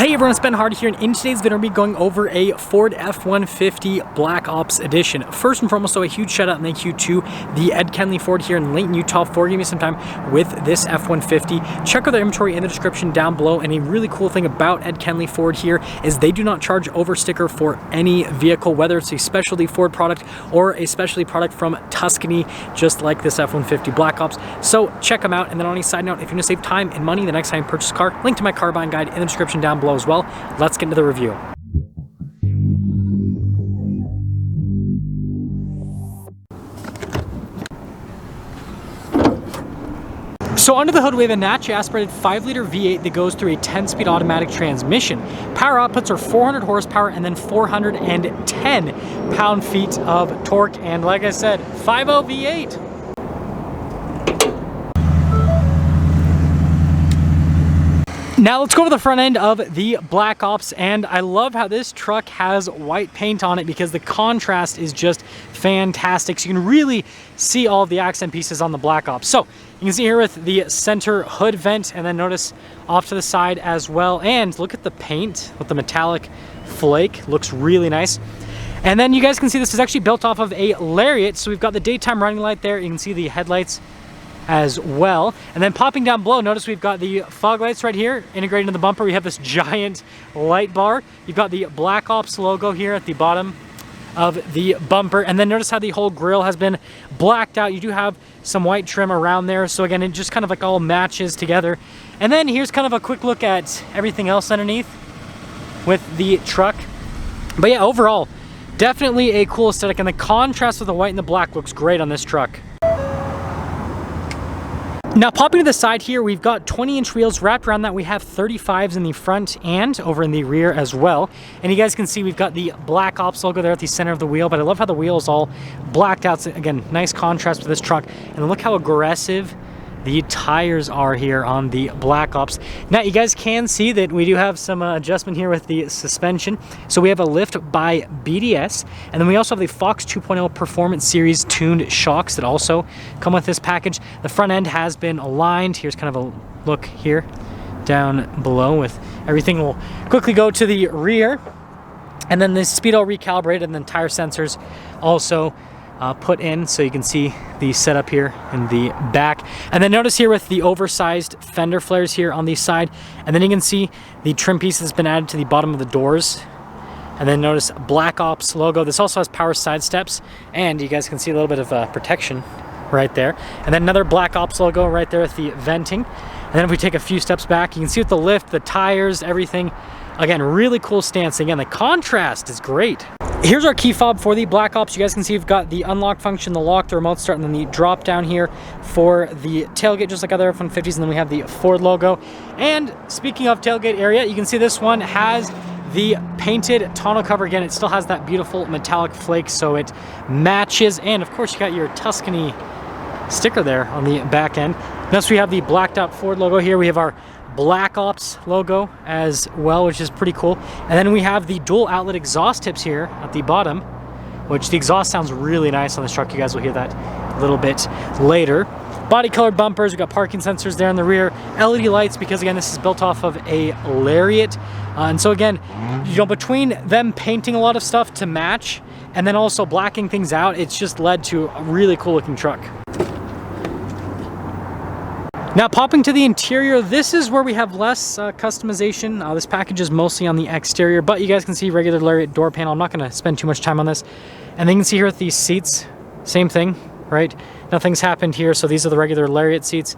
Hey everyone, it's Ben Hardy here, and in today's video we'll be going over a Ford F-150 Black Ops Edition. First and foremost, so a huge shout out and thank you to the Ed Kenley Ford here in Layton, Utah for giving me some time with this F-150. Check out their inventory in the description down below, and a really cool thing about Ed Kenley Ford here is they do not charge over sticker for any vehicle, whether it's a specialty Ford product or a specialty product from Tuscany, just like this F-150 Black Ops. So check them out, and then on a side note, if you want to save time and money the next time you purchase a car, link to my car buying guide in the description down below as well. Let's get into the review. So under the hood we have a naturally aspirated 5-liter V8 that goes through a 10-speed automatic transmission. Power outputs are 400 horsepower and then 410 pound-feet of torque, and like I said, 5.0 V8. Now let's go over the front end of the Black Ops, and I love how this truck has white paint on it because the contrast is just fantastic. So you can really see all of the accent pieces on the Black Ops. So you can see here with the center hood vent, and then notice off to the side as well. And look at the paint with the metallic flake, looks really nice. And then you guys can see this is actually built off of a Lariat. So we've got the daytime running light there. You can see the headlights as well, and then popping down below, notice we've got the fog lights right here integrated into the bumper. We have this giant light bar. You've got the Black Ops logo here at the bottom of the bumper, and then notice how the whole grille has been blacked out. You do have some white trim around there, so again, it just kind of like all matches together. And then here's kind of a quick look at everything else underneath with the truck. But yeah, overall, definitely a cool aesthetic, and the contrast with the white and the black looks great on this truck. Now popping to the side here, we've got 20-inch wheels. Wrapped around that, we have 35s in the front and over in the rear as well. And you guys can see we've got the Black Ops logo there at the center of the wheel, but I love how the wheel is all blacked out. So again, nice contrast with this truck. And look how aggressive the tires are here on the Black Ops. Now you guys can see that we do have some adjustment here with the suspension. So we have a lift by BDS, and then we also have the Fox 2.0 Performance Series tuned shocks that also come with this package. The front end has been aligned. Here's kind of a look here down below with everything. We'll quickly go to the rear, and then the speedo recalibrated, and then tire sensors also put in, so you can see the setup here in the back. And then notice here with the oversized fender flares here on the side, and then you can see the trim piece that's been added to the bottom of the doors. And then notice Black Ops logo. This also has power side steps, and you guys can see a little bit of protection right there. And then another Black Ops logo right there with the venting. And then if we take a few steps back, you can see with the lift, the tires, everything. Again, really cool stance. Again, the contrast is great. Here's our key fob for the Black Ops. You guys can see we've got the unlock function, the lock, the remote start, and then the drop down here for the tailgate, just like other F-150s. And then we have the Ford logo. And speaking of tailgate area, you can see this one has the painted tonneau cover. Again, it still has that beautiful metallic flake, so it matches. And of course, you got your Tuscany sticker there on the back end. Next, we have the blacked out Ford logo here. We have our Black Ops logo as well, which is pretty cool. And then we have the dual outlet exhaust tips here at the bottom, which the exhaust sounds really nice on this truck. You guys will hear that a little bit later. Body colored bumpers. We've got parking sensors there in the rear. LED lights, because again, this is built off of a Lariat. And so again, you know, between them painting a lot of stuff to match and then also blacking things out, it's just led to a really cool looking truck. Now popping to the interior, this is where we have less customization. This package is mostly on the exterior, but you guys can see regular Lariat door panel. I'm not going to spend too much time on this. And then you can see here with these seats, same thing, right? Nothing's happened here, so these are the regular Lariat seats.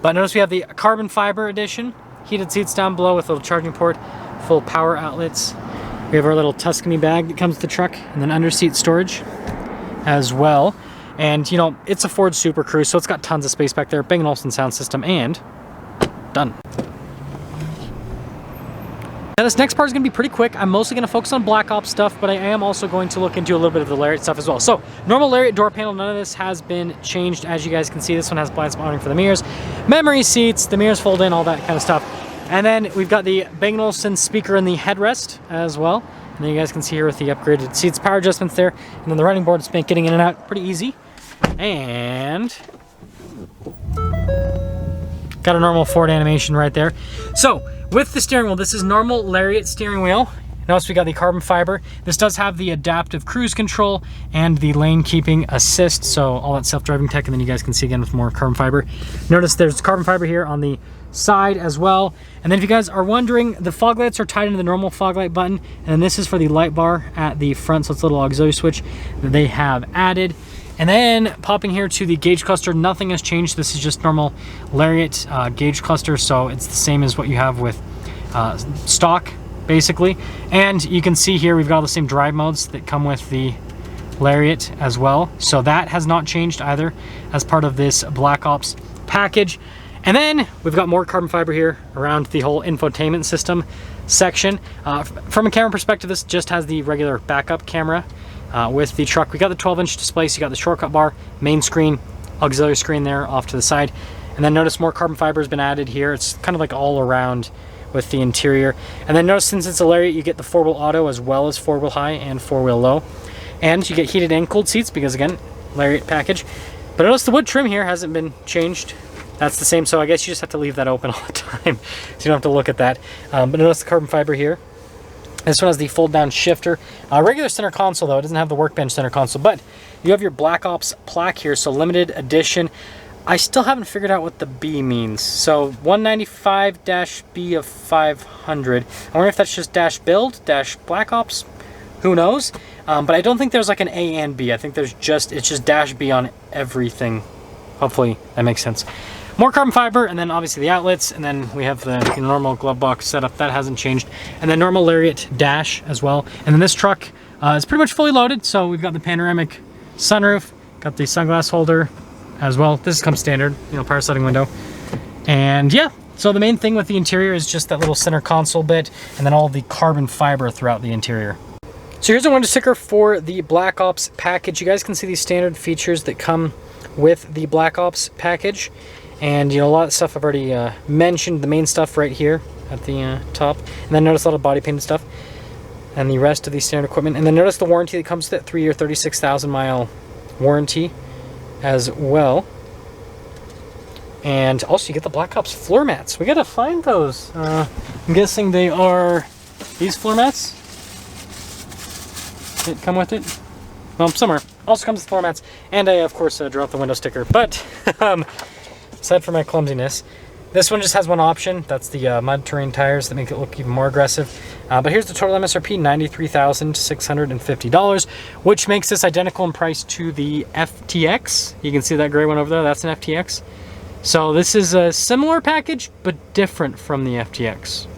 But notice we have the carbon fiber edition, heated seats down below with a little charging port, full power outlets. We have our little Tuscany bag that comes with the truck, and then under seat storage as well. And you know, it's a Ford Super Cruise, so it's got tons of space back there. Bang & Olufsen sound system, and done. Now this next part is going to be pretty quick. I'm mostly going to focus on Black Ops stuff, but I am also going to look into a little bit of the Lariat stuff as well. So normal Lariat door panel, none of this has been changed. As you guys can see, this one has blind spot mounting for the mirrors, memory seats, the mirrors fold in, all that kind of stuff. And then we've got the Bang & Olufsen speaker in the headrest as well. And then you guys can see here with the upgraded seats, power adjustments there, and then the running board is getting in and out pretty easy. And Got a normal Ford animation right there. So with the steering wheel, this is normal Lariat steering wheel. Notice we got the carbon fiber. This does have the adaptive cruise control and the lane keeping assist. So all that self-driving tech, and then you guys can see again with more carbon fiber. Notice there's carbon fiber here on the side as well. And then if you guys are wondering, the fog lights are tied into the normal fog light button. And then this is for the light bar at the front. So it's a little auxiliary switch that they have added. And then popping here to the gauge cluster, nothing has changed. This is just normal Lariat gauge cluster. So it's the same as what you have with stock, basically. And you can see here we've got all the same drive modes that come with the Lariat as well. So that has not changed either as part of this Black Ops package. And then we've got more carbon fiber here around the whole infotainment system section. From a camera perspective, this just has the regular backup camera with the truck. We got the 12-inch display, so you got the shortcut bar, main screen, auxiliary screen there off to the side. And then notice more carbon fiber has been added here. It's kind of like all around with the interior. And then notice since it's a Lariat, you get the 4-wheel auto as well as 4-wheel high and 4-wheel low. And you get heated and cooled seats because again, Lariat package. But notice the wood trim here hasn't been changed. That's the same, so I guess you just have to leave that open all the time, so you don't have to look at that. But notice the carbon fiber here. This one has the fold-down shifter. Regular center console, though. It doesn't have the workbench center console, but you have your Black Ops plaque here, so limited edition. I still haven't figured out what the B means. So 195-B of 500. I wonder if that's just dash build, dash Black Ops. Who knows? But I don't think there's like an A and B. I think it's just dash B on everything. Hopefully that makes sense. More carbon fiber, and then obviously the outlets, and then we have the normal glove box setup. That hasn't changed. And then normal Lariat dash as well. And then this truck is pretty much fully loaded. So we've got the panoramic sunroof, got the sunglass holder as well. This comes standard, power sliding window. And yeah, so the main thing with the interior is just that little center console bit, and then all the carbon fiber throughout the interior. So here's a window sticker for the Black Ops package. You guys can see these standard features that come with the Black Ops package. And a lot of stuff I've already mentioned, the main stuff right here at the top. And then notice a lot of body painted stuff and the rest of the standard equipment. And then notice the warranty that comes with it, 3-year, 36,000 mile warranty as well. And also you get the Black Ops floor mats. We gotta find those. I'm guessing they are these floor mats that come with it. Well, somewhere. Also comes with floor mats. And I, of course, dropped the window sticker. But aside from my clumsiness, this one just has one option. That's the mud terrain tires that make it look even more aggressive. But here's the total MSRP, $93,650, which makes this identical in price to the FTX. You can see that gray one over there. That's an FTX. So this is a similar package, but different from the FTX.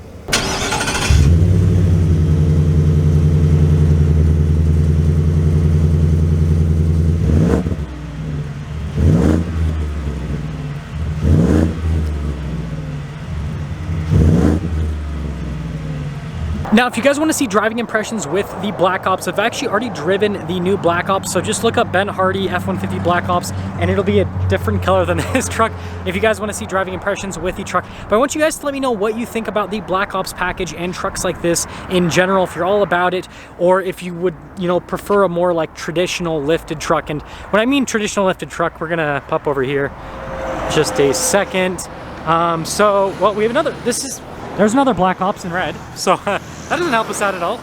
Now, if you guys want to see driving impressions with the Black Ops, I've actually already driven the new Black Ops, so just look up Ben Hardy F-150 Black Ops, and it'll be a different color than this truck if you guys want to see driving impressions with the truck. But I want you guys to let me know what you think about the Black Ops package and trucks like this in general, if you're all about it, or if you would, prefer a more like traditional lifted truck. And when I mean traditional lifted truck, we're gonna pop over here just a second. Well, we have another, there's another Black Ops in red, so that doesn't help us out at all.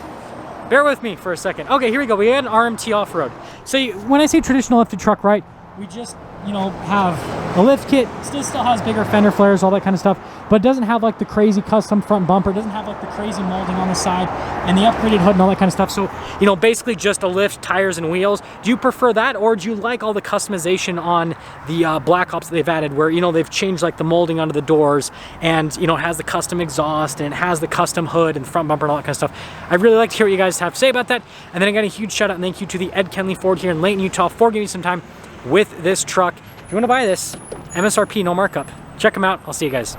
Bear with me for a second. Okay, here we go. We had an RMT off-road. So when I say traditional lifted truck, right, we just, have the lift kit. Still has bigger fender flares, all that kind of stuff, but it doesn't have like the crazy custom front bumper. It doesn't have like the crazy molding on the side and the upgraded hood and all that kind of stuff. So, basically just a lift, tires, and wheels. Do you prefer that, or do you like all the customization on the Black Ops that they've added, where, they've changed like the molding onto the doors, and, it has the custom exhaust, and it has the custom hood and front bumper and all that kind of stuff? I'd really like to hear what you guys have to say about that. And then I got a huge shout out and thank you to the Ed Kenley Ford here in Layton, Utah for giving me some time with this truck. If you want to buy this, MSRP, no markup. Check them out. I'll see you guys.